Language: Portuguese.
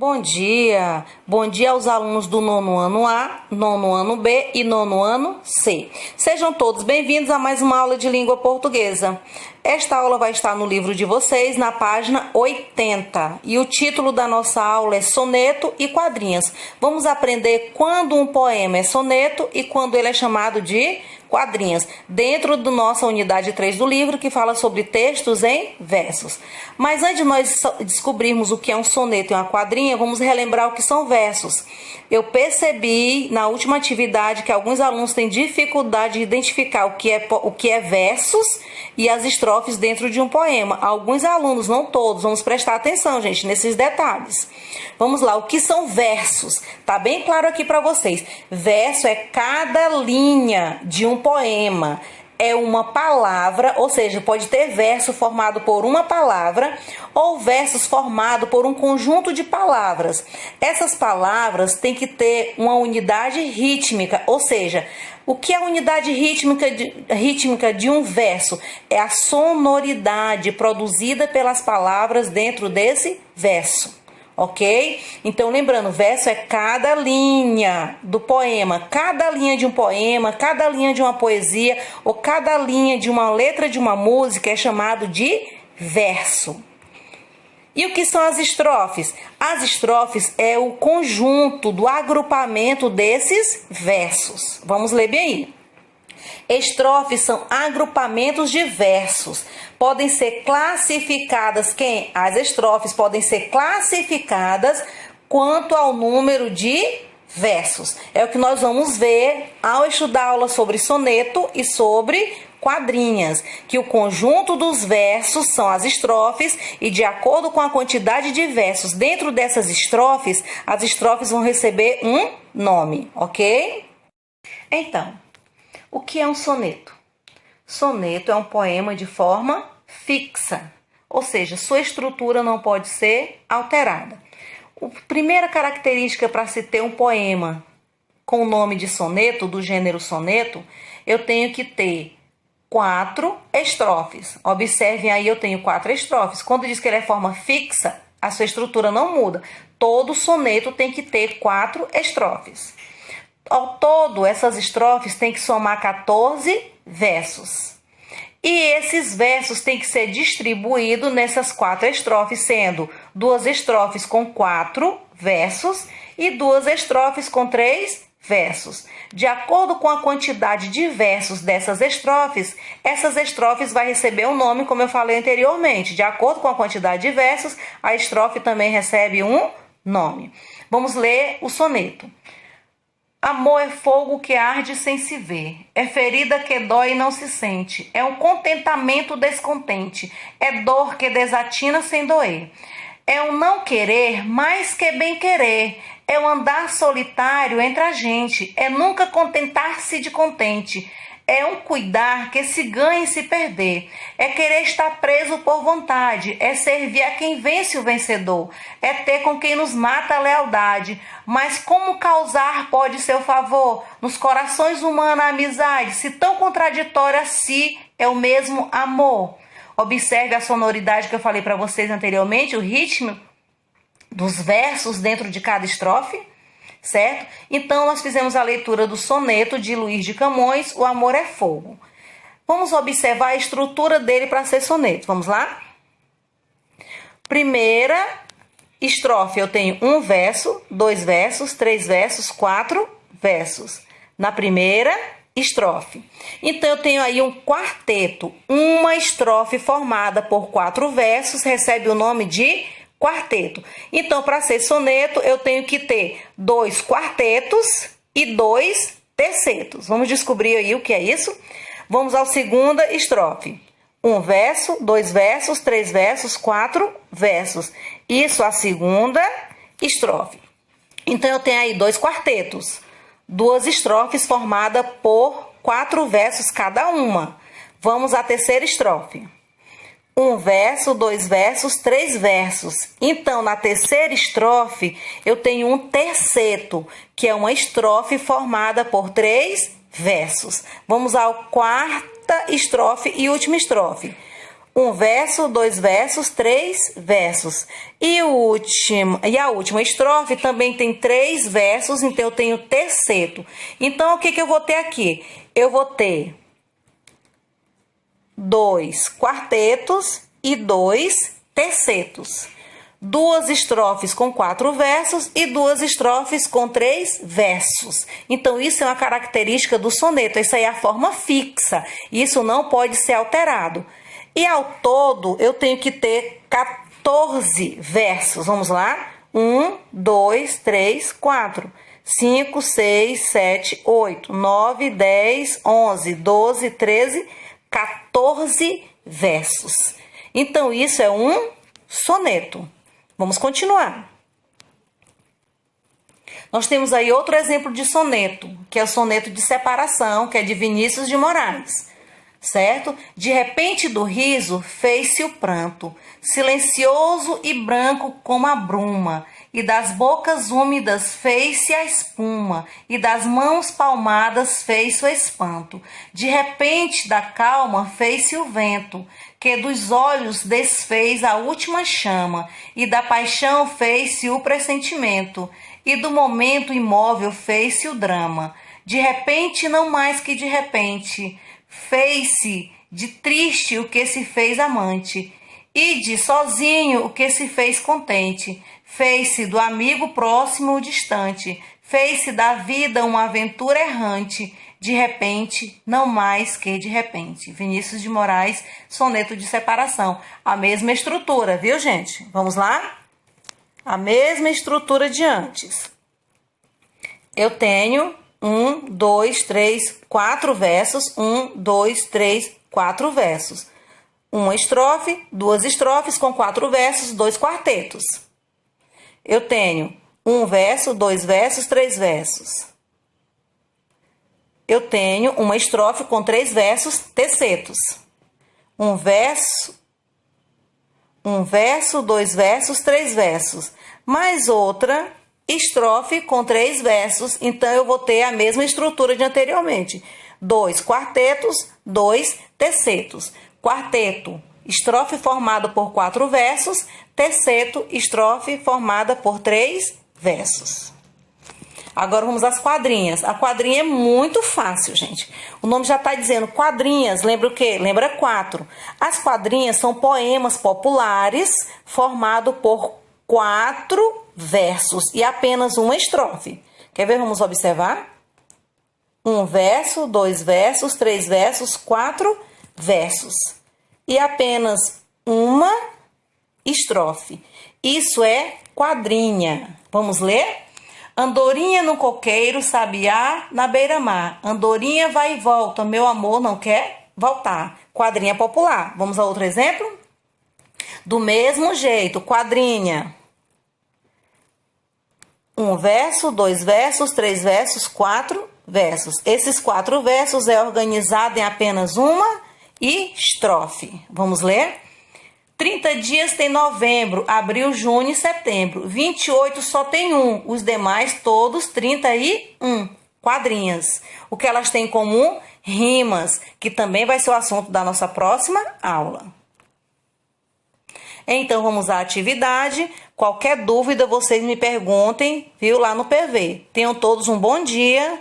Bom dia aos alunos do nono ano A, nono ano B e nono ano C. Sejam todos bem-vindos a mais uma aula de língua portuguesa. Esta aula vai estar no livro de vocês, na página 80. E o título da nossa aula é Soneto e Quadrinhas. Vamos aprender quando um poema é soneto e quando ele é chamado de quadrinhas, dentro da nossa unidade 3 do livro, que fala sobre textos em versos. Mas antes de nós descobrirmos o que é um soneto e uma quadrinha, vamos relembrar o que são versos. Eu percebi na última atividade que alguns alunos têm dificuldade de identificar o que é versos e as estrofes dentro de um poema. Alguns alunos, não todos, vamos prestar atenção, gente, nesses detalhes. Vamos lá, o que são versos? Tá bem claro aqui para vocês. Verso é cada linha de um poema. É uma palavra, ou seja, pode ter verso formado por uma palavra ou versos formado por um conjunto de palavras. Essas palavras têm que ter uma unidade rítmica, ou seja, o que é a unidade rítmica de um verso? É a sonoridade produzida pelas palavras dentro desse verso. Ok? Então, lembrando, verso é cada linha do poema, cada linha de um poema, cada linha de uma poesia ou cada linha de uma letra de uma música é chamado de verso. E o que são as estrofes? As estrofes é o conjunto do agrupamento desses versos. Vamos ler bem aí. Estrofes são agrupamentos de versos. Podem ser classificadas, as estrofes podem ser classificadas quanto ao número de versos. É o que nós vamos ver ao estudar aula sobre soneto e sobre quadrinhas, que o conjunto dos versos são as estrofes e de acordo com a quantidade de versos dentro dessas estrofes, as estrofes vão receber um nome, ok? Então, o que é um soneto? Soneto é um poema de forma fixa, ou seja, sua estrutura não pode ser alterada. A primeira característica para se ter um poema com o nome de soneto, do gênero soneto, eu tenho que ter 4 estrofes. Observem aí, eu tenho 4 estrofes. Quando diz que ele é forma fixa, a sua estrutura não muda. Todo soneto tem que ter 4 estrofes. Ao todo, essas estrofes têm que somar 14 versos. E esses versos têm que ser distribuídos nessas 4 estrofes, sendo 2 estrofes com 4 versos e 2 estrofes com 3 versos. De acordo com a quantidade de versos dessas estrofes, essas estrofes vai receber um nome, como eu falei anteriormente. De acordo com a quantidade de versos, a estrofe também recebe um nome. Vamos ler o soneto. Amor é fogo que arde sem se ver, é ferida que dói e não se sente, é um contentamento descontente, é dor que desatina sem doer, é um não querer mais que bem querer, é um andar solitário entre a gente, é nunca contentar-se de contente, é um cuidar que se ganha e se perder, é querer estar preso por vontade, é servir a quem vence o vencedor, é ter com quem nos mata a lealdade. Mas como causar pode seu favor nos corações humanos a amizade, se tão contraditória assim é o mesmo amor? Observe a sonoridade que eu falei para vocês anteriormente, o ritmo dos versos dentro de cada estrofe. Certo? Então, nós fizemos a leitura do soneto de Luís de Camões, O Amor é Fogo. Vamos observar a estrutura dele para ser soneto. Vamos lá? Primeira estrofe, eu tenho 1 verso, 2 versos, 3 versos, 4 versos. Na primeira estrofe. Então, eu tenho aí um quarteto. Uma estrofe formada por 4 versos recebe o nome de quarteto. Então, para ser soneto, eu tenho que ter 2 quartetos e 2 tercetos. Vamos descobrir aí o que é isso? Vamos à segunda estrofe. 1 verso, 2 versos, 3 versos, 4 versos. Isso a segunda estrofe. Então, eu tenho aí 2 quartetos. 2 estrofes formadas por 4 versos cada uma. Vamos à terceira estrofe. 1 verso, 2 versos, 3 versos. Então, na terceira estrofe, eu tenho um terceto, que é uma estrofe formada por 3 versos. Vamos à quarta estrofe e última estrofe. Um verso, dois versos, três versos. E a última estrofe também tem três versos, então eu tenho terceto. Então, o que eu vou ter aqui? Eu vou ter dois quartetos e dois tercetos. Duas estrofes com 4 versos e duas estrofes com 3 versos. Então, isso é uma característica do soneto. Isso aí é a forma fixa. Isso não pode ser alterado. E ao todo, eu tenho que ter 14 versos. Vamos lá? 1, 2, 3, 4, 5, 6, 7, 8, 9, 10, 11, 12, 13, 14 versos. Então, isso é um soneto. Vamos continuar. Nós temos aí outro exemplo de soneto, que é o soneto de separação, que é de Vinícius de Moraes, certo? De repente do riso fez-se o pranto, silencioso e branco como a bruma, e das bocas úmidas fez-se a espuma, e das mãos palmadas fez-se o espanto. De repente da calma fez-se o vento, que dos olhos desfez a última chama, e da paixão fez-se o pressentimento, e do momento imóvel fez-se o drama. De repente, não mais que de repente, fez-se de triste o que se fez amante, e de sozinho o que se fez contente. Fez-se do amigo próximo o distante, fez-se da vida uma aventura errante, de repente, não mais que de repente. Vinícius de Moraes, soneto de separação. A mesma estrutura, viu, gente? Vamos lá? A mesma estrutura de antes. Eu tenho 1, 2, 3, 4 versos. 1, 2, 3, 4 versos. Uma estrofe, duas estrofes com 4 versos, 2 quartetos. Eu tenho 1 verso, 2 versos, 3 versos. Eu tenho uma estrofe com 3 versos tercetos. Um verso, 2 versos, 3 versos. Mais outra estrofe com 3 versos. Então, eu vou ter a mesma estrutura de anteriormente. 2 quartetos, 2 tercetos. Quarteto, estrofe formada por 4 versos. Terceto, estrofe formada por 3 versos. Agora vamos às quadrinhas. A quadrinha é muito fácil, gente. O nome já está dizendo quadrinhas. Lembra o quê? Lembra 4. As quadrinhas são poemas populares formados por 4 versos e apenas uma estrofe. Quer ver? Vamos observar. 1 verso, 2 versos, 3 versos, 4 versos. E apenas uma estrofe. Isso é quadrinha. Vamos ler? Andorinha no coqueiro, sabiá na beira-mar. Andorinha vai e volta, meu amor não quer voltar. Quadrinha popular. Vamos a outro exemplo? Do mesmo jeito, quadrinha. 1 verso, 2 versos, 3 versos, 4 versos. Esses 4 versos é organizado em apenas uma estrofe. Vamos ler? 30 dias tem novembro, abril, junho e setembro. 28 só tem um, os demais todos 31 quadrinhas. O que elas têm em comum? Rimas, que também vai ser o assunto da nossa próxima aula. Então, vamos à atividade. Qualquer dúvida, vocês me perguntem, viu, lá no PV. Tenham todos um bom dia.